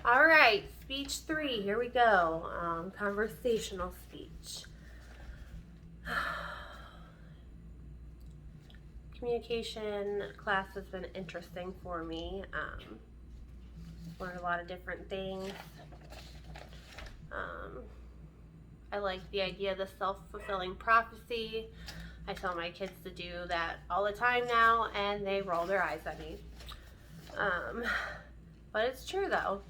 All right, speech 3. Here we go. Conversational speech. Communication class has been interesting for me. Learned a lot of different things. I like the idea of the self-fulfilling prophecy. I tell my kids to do that all the time now, and they roll their eyes at me. But it's true, though.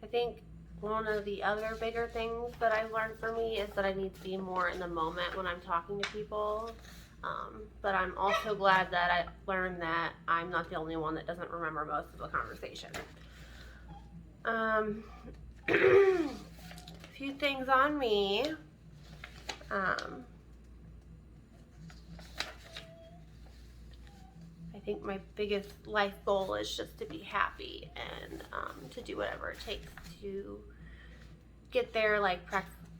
I think one of the other bigger things that I've learned for me is that I need to be more in the moment when I'm talking to people. But I'm also glad that I learned that I'm not the only one that doesn't remember most of the conversation. A few things on me. I think my biggest life goal is just to be happy and to do whatever it takes to get there, like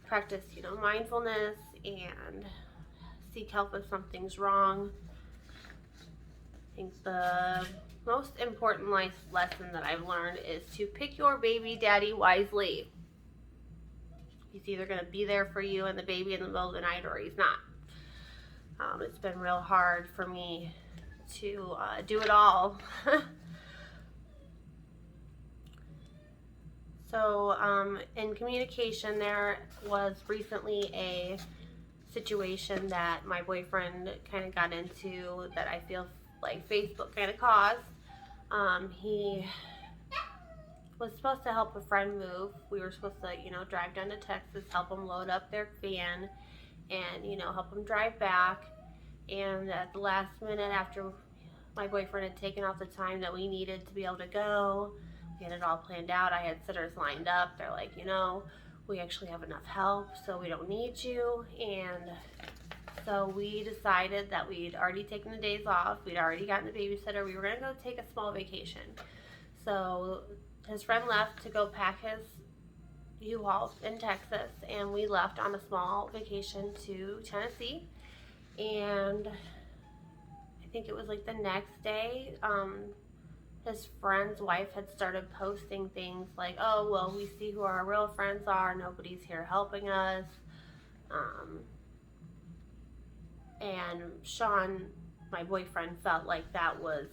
practice, mindfulness and seek help if something's wrong. I think the most important life lesson that I've learned is to pick your baby daddy wisely. He's either going to be there for you and the baby in the middle of the night or he's not. It's been real hard for me to do it all. So in communication, there was recently a situation that my boyfriend kind of got into that I feel like Facebook kind of caused. He was supposed to help a friend move. We were supposed to, drive down to Texas, help them load up their van, and, help them drive back. And at the last minute, after my boyfriend had taken off the time that we needed to be able to go, we had it all planned out. I had sitters lined up. They're like, we actually have enough help, so we don't need you. And so we decided that we'd already taken the days off. We'd already gotten the babysitter. We were going to go take a small vacation. So his friend left to go pack his U-Haul in Texas, and we left on a small vacation to Tennessee. And I think it was like the next day, his friend's wife had started posting things like, oh, well, we see who our real friends are. Nobody's here helping us. And Sean, my boyfriend, felt like that was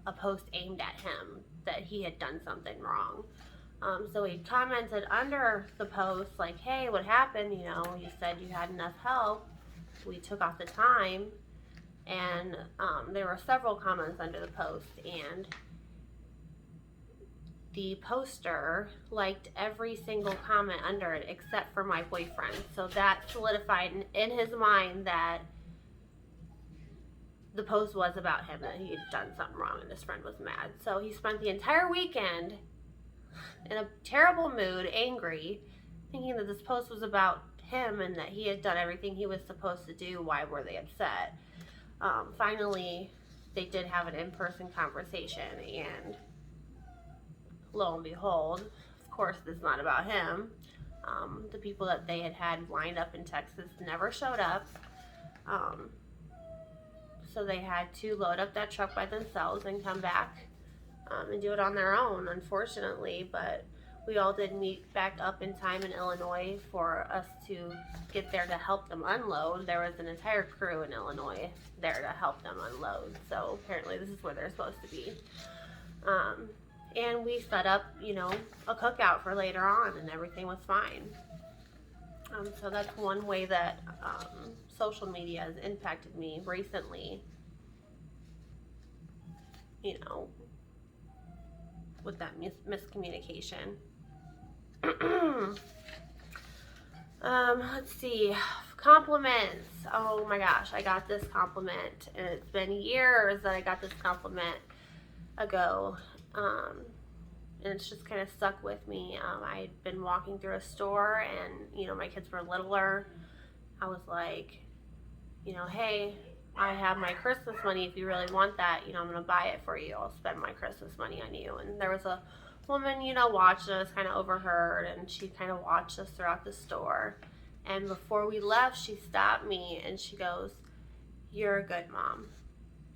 a post aimed at him, that he had done something wrong. So he commented under the post like, hey, what happened? You said you had enough help. We took off the time. And there were several comments under the post, and the poster liked every single comment under it except for my boyfriend. So that solidified in his mind that the post was about him, that he had done something wrong and his friend was mad. So he spent the entire weekend in a terrible mood, angry, thinking that this post was about him and that he had done everything he was supposed to do. Why were they upset? Finally, they did have an in-person conversation, and lo and behold, of course, this is not about him. The people that they had lined up in Texas never showed up. So they had to load up that truck by themselves and come back and do it on their own, unfortunately. But we all did meet back up in time in Illinois for us to get there to help them unload. There was an entire crew in Illinois there to help them unload. So apparently this is where they're supposed to be. And we set up, a cookout for later on, and everything was fine. So that's one way that social media has impacted me recently, with that miscommunication. Let's see. Compliments. Oh my gosh, I got this compliment, and it's been years that I got this compliment ago. And it's just kind of stuck with me. I'd been walking through a store, and my kids were littler. I was like, hey, I have my Christmas money. If you really want that, I'm gonna buy it for you. I'll spend my Christmas money on you. And there was a woman, watching us, kind of overheard, and she kind of watched us throughout the store. And before we left, she stopped me and she goes, you're a good mom.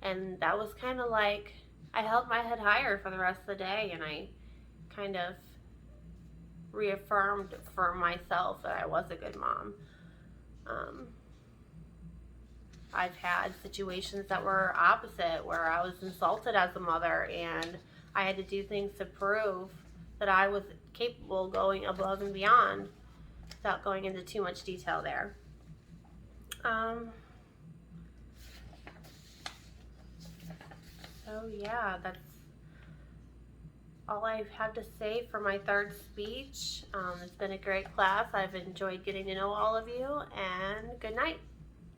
And that was kind of like, I held my head higher for the rest of the day, and I kind of reaffirmed for myself that I was a good mom. I've had situations that were opposite, where I was insulted as a mother, and I had to do things to prove that I was capable of going above and beyond, without going into too much detail there. So yeah, that's all I have to say for my third speech. It's been a great class. I've enjoyed getting to know all of you, and good night.